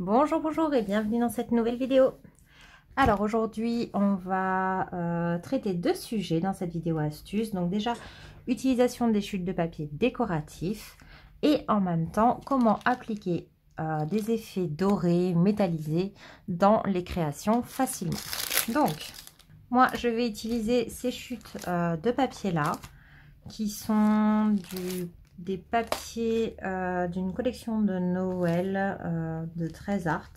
Bonjour, bonjour et bienvenue dans cette nouvelle vidéo. Alors aujourd'hui, on va traiter deux sujets dans cette vidéo astuce. Donc déjà, utilisation des chutes de papier décoratifs et en même temps, comment appliquer des effets dorés, métallisés dans les créations facilement. Donc, moi, je vais utiliser ces chutes de papier là, qui sont des papiers d'une collection de Noël de 13 Art.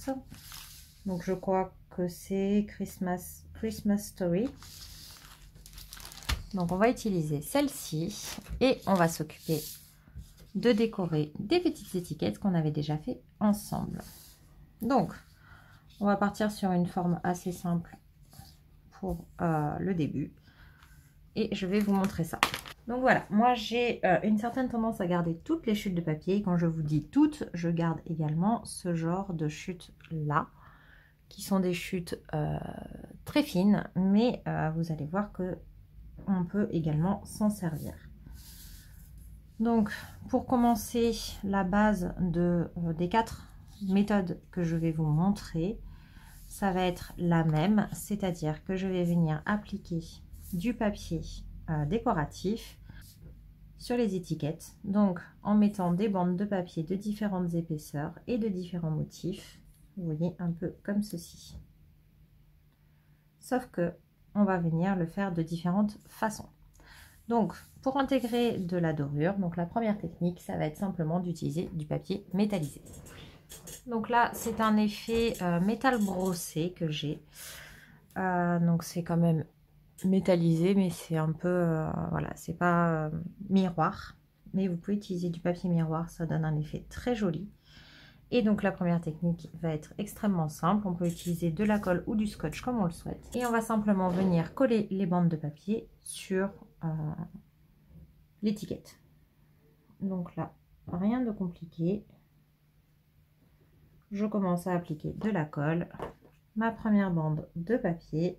Donc je crois que c'est Christmas Story. Donc on va utiliser celle-ci et on va s'occuper de décorer des petites étiquettes qu'on avait déjà fait ensemble. Donc on va partir sur une forme assez simple pour le début et je vais vous montrer ça. Donc voilà, moi j'ai une certaine tendance à garder toutes les chutes de papier. Quand je vous dis toutes, je garde également ce genre de chutes là, qui sont des chutes très fines, mais vous allez voir que on peut également s'en servir. Donc pour commencer, la base des 4 méthodes que je vais vous montrer, ça va être la même, c'est-à-dire que je vais venir appliquer du papier décoratif sur les étiquettes, donc en mettant des bandes de papier de différentes épaisseurs et de différents motifs, vous voyez, un peu comme ceci. Sauf que on va venir le faire de différentes façons. Donc pour intégrer de la dorure, donc la première technique, ça va être simplement d'utiliser du papier métallisé. Donc là c'est un effet métal brossé que j'ai, donc c'est quand même métallisé, mais c'est un peu voilà, c'est pas miroir, mais vous pouvez utiliser du papier miroir, ça donne un effet très joli. Et donc la première technique va être extrêmement simple, on peut utiliser de la colle ou du scotch comme on le souhaite, et on va simplement venir coller les bandes de papier sur l'étiquette. Donc là, rien de compliqué, je commence à appliquer de la colle, ma première bande de papier,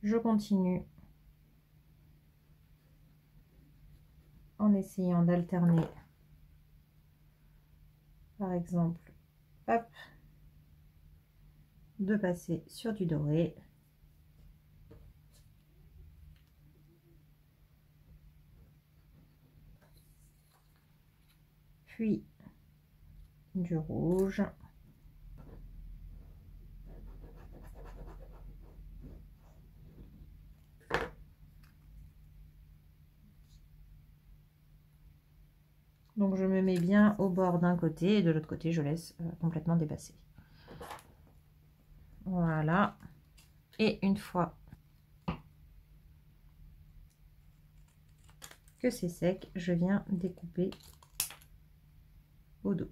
je continue en essayant d'alterner, par exemple, hop, de passer sur du doré, puis du rouge, donc je me mets bien au bord d'un côté et de l'autre côté je laisse complètement dépasser. Voilà, et une fois que c'est sec, je viens découper au dos.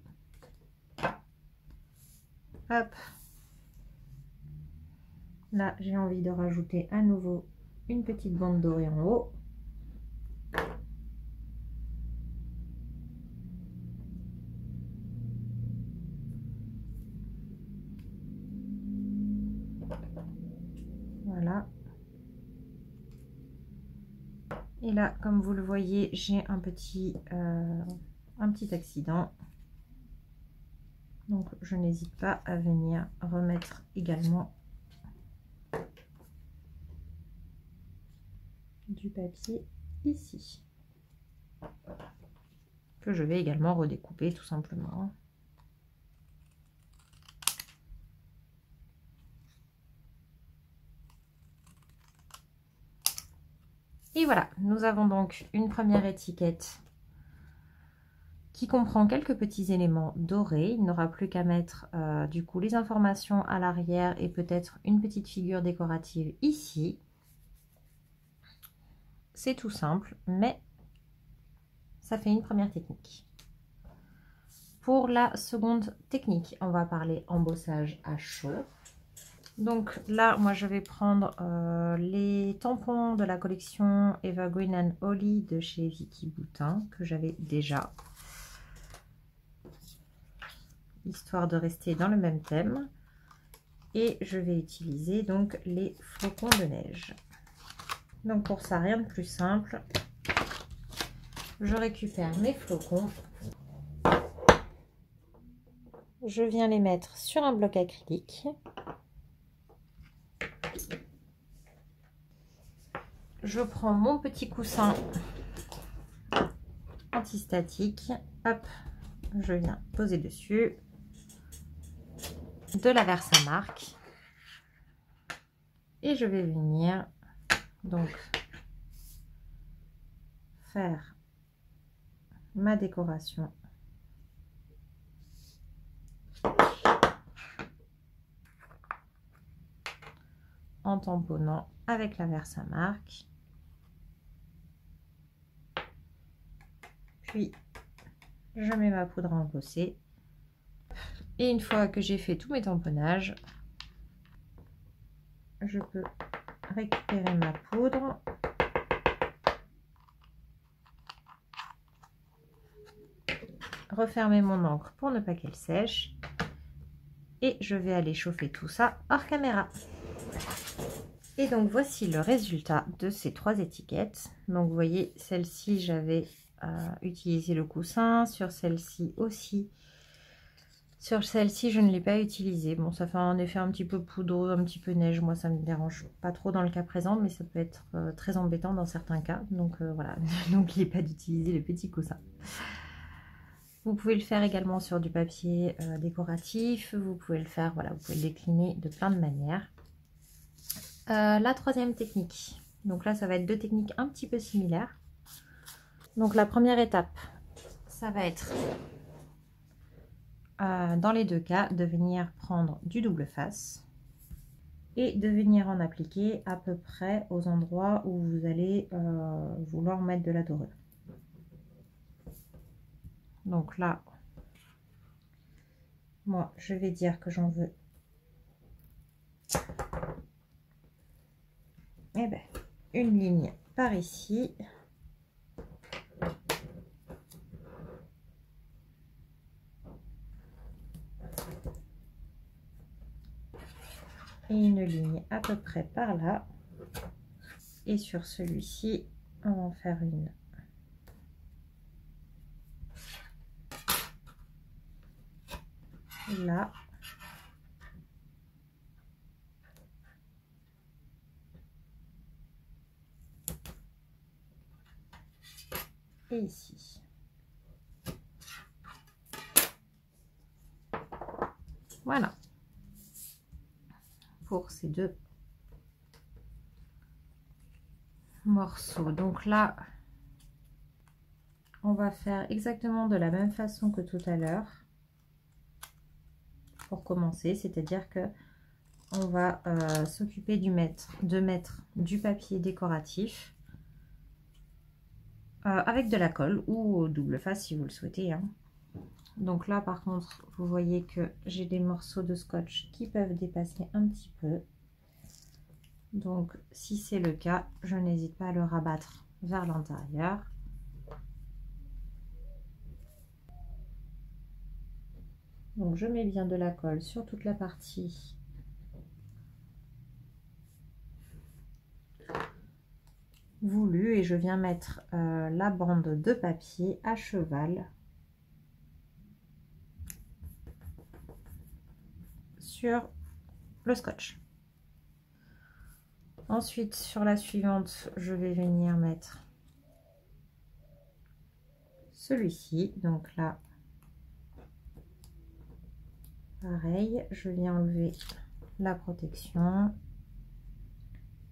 Hop, là j'ai envie de rajouter à nouveau une petite bande dorée en haut. Voilà. Et là, comme vous le voyez, j'ai un petit accident. Donc, je n'hésite pas à venir remettre également du papier ici, que je vais également redécouper tout simplement. Et voilà, nous avons donc une première étiquette qui comprend quelques petits éléments dorés. Il n'aura plus qu'à mettre du coup les informations à l'arrière et peut-être une petite figure décorative ici. C'est tout simple, mais ça fait une première technique. Pour la seconde technique, on va parler embossage à chaud. Donc là, moi, je vais prendre les tampons de la collection Evergreen and Holly de chez Vicky Boutin, que j'avais déjà, histoire de rester dans le même thème. Et je vais utiliser donc les flocons de neige. Donc pour ça, rien de plus simple. je récupère mes flocons. Je viens les mettre sur un bloc acrylique. Je prends mon petit coussin antistatique. Hop, je viens poser dessus de la Versamark. Et je vais venir donc faire ma décoration en tamponnant avec la Versamark. Puis je mets ma poudre à embosser. Et une fois que j'ai fait tous mes tamponnages, je peux récupérer ma poudre. Refermer mon encre pour ne pas qu'elle sèche. Et je vais aller chauffer tout ça hors caméra. Et donc voici le résultat de ces 3 étiquettes. Donc vous voyez, celle-ci j'avais utilisé le coussin, sur celle-ci aussi. Sur celle-ci je ne l'ai pas utilisé. Bon, ça fait un effet un petit peu poudreux, un petit peu neige. Moi ça me dérange pas trop dans le cas présent, mais ça peut être très embêtant dans certains cas. Donc voilà, n'oubliez pas d'utiliser le petit coussin. Vous pouvez le faire également sur du papier décoratif. Vous pouvez le faire, voilà, vous pouvez le décliner de plein de manières. La troisième technique. Donc là, ça va être 2 techniques un petit peu similaires. Donc la première étape, ça va être, dans les 2 cas, de venir prendre du double face et de venir en appliquer à peu près aux endroits où vous allez vouloir mettre de la dorure. Donc là, moi, je vais dire que j'en veux une ligne par ici. Et une ligne à peu près par là. Et sur celui-ci, on va en faire une là. Et ici. Voilà. Pour ces 2 morceaux. Donc là, on va faire exactement de la même façon que tout à l'heure. Pour commencer, c'est-à-dire que on va s'occuper de mettre du papier décoratif avec de la colle ou au double face si vous le souhaitez, hein. Donc là par contre vous voyez que j'ai des morceaux de scotch qui peuvent dépasser un petit peu. Donc si c'est le cas, je n'hésite pas à le rabattre vers l'intérieur. Donc je mets bien de la colle sur toute la partie voulue et je viens mettre la bande de papier à cheval sur le scotch. Ensuite sur la suivante, je vais venir mettre celui-ci. Donc là, pareil, je viens enlever la protection.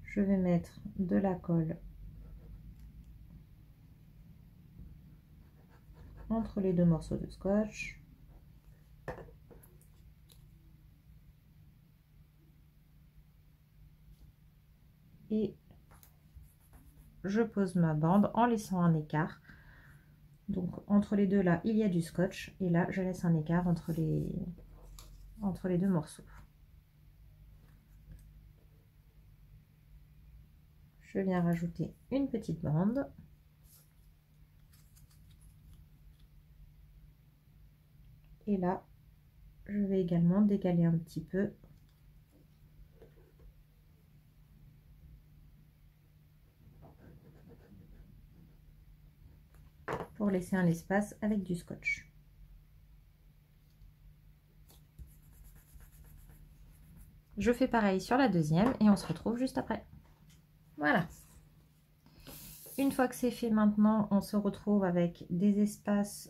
Je vais mettre de la colle entre les 2 morceaux de scotch. Et je pose ma bande en laissant un écart. Donc entre les 2 là, il y a du scotch et là, je laisse un écart entre les 2 morceaux. Je viens rajouter une petite bande. Et là, je vais également décaler un petit peu pour laisser un espace avec du scotch. Je fais pareil sur la deuxième et on se retrouve juste après. Voilà. Une fois que c'est fait maintenant, on se retrouve avec des espaces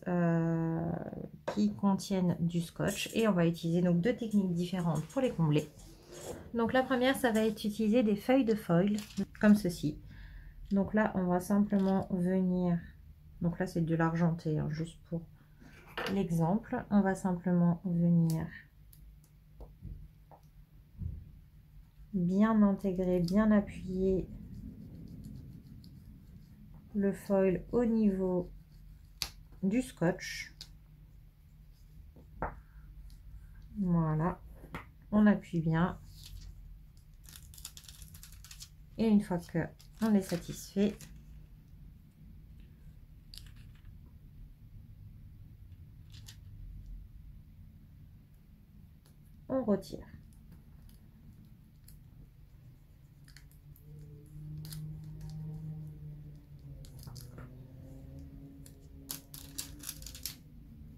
qui contiennent du scotch et on va utiliser donc deux techniques différentes pour les combler. Donc la première, ça va être utiliser des feuilles de foil comme ceci. Donc là, on va simplement venir, donc là c'est de l'argenté, hein, juste pour l'exemple. On va simplement venir bien intégrer, bien appuyer le foil au niveau du scotch. Voilà, on appuie bien. Et une fois que on est satisfait, on retire.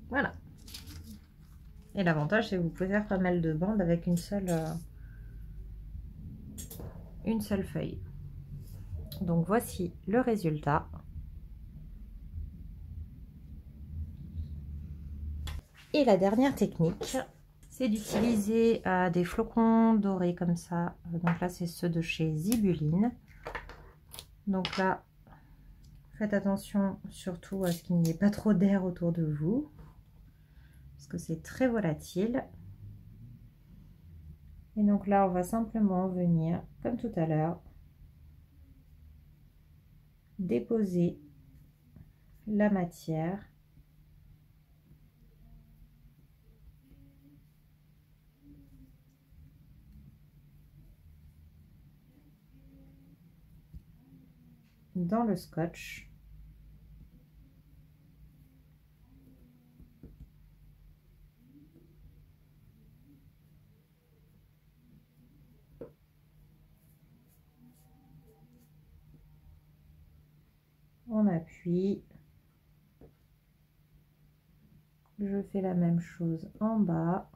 Voilà. Et l'avantage, c'est que vous pouvez faire pas mal de bandes avec une seule feuille. Donc voici le résultat. Et la dernière technique, c'est d'utiliser des flocons dorés comme ça. Donc là, c'est ceux de chez Zibuline. Donc là, faites attention surtout à ce qu'il n'y ait pas trop d'air autour de vous, parce que c'est très volatile. Et donc là, on va simplement venir, comme tout à l'heure, déposer la matière dans le scotch. On appuie. Je fais la même chose en bas.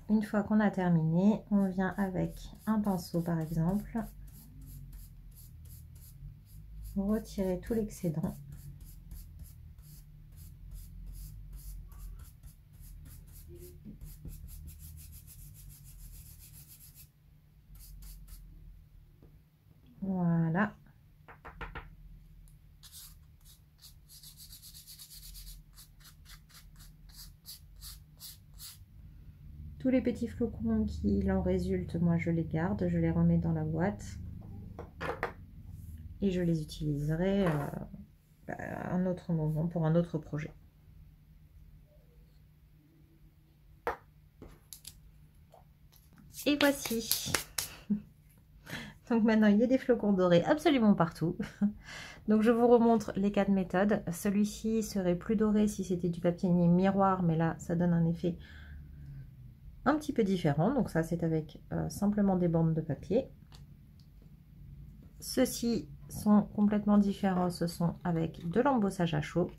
Une fois qu'on a terminé, on vient avec un pinceau par exemple, retirer tout l'excédent. Voilà. Tous les petits flocons qui en résultent, moi je les garde, je les remets dans la boîte et je les utiliserai à un autre moment pour un autre projet. Et voici. Donc maintenant il y a des flocons dorés absolument partout. Donc je vous remontre les 4 méthodes. Celui-ci serait plus doré si c'était du papier miroir, mais là ça donne un effet un petit peu différent. Donc ça c'est avec simplement des bandes de papier. Ceux-ci sont complètement différents, ce sont avec de l'embossage à chaud.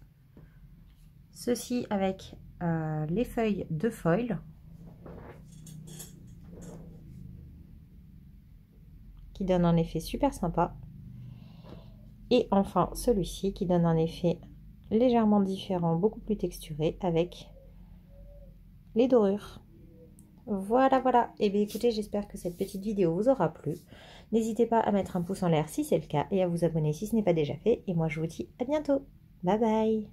Ceux-ci avec les feuilles de foil qui donne un effet super sympa. Et enfin celui-ci qui donne un effet légèrement différent, beaucoup plus texturé avec les dorures. Voilà, voilà. Et bien écoutez, j'espère que cette petite vidéo vous aura plu. N'hésitez pas à mettre un pouce en l'air si c'est le cas et à vous abonner si ce n'est pas déjà fait. Et moi je vous dis à bientôt. Bye bye.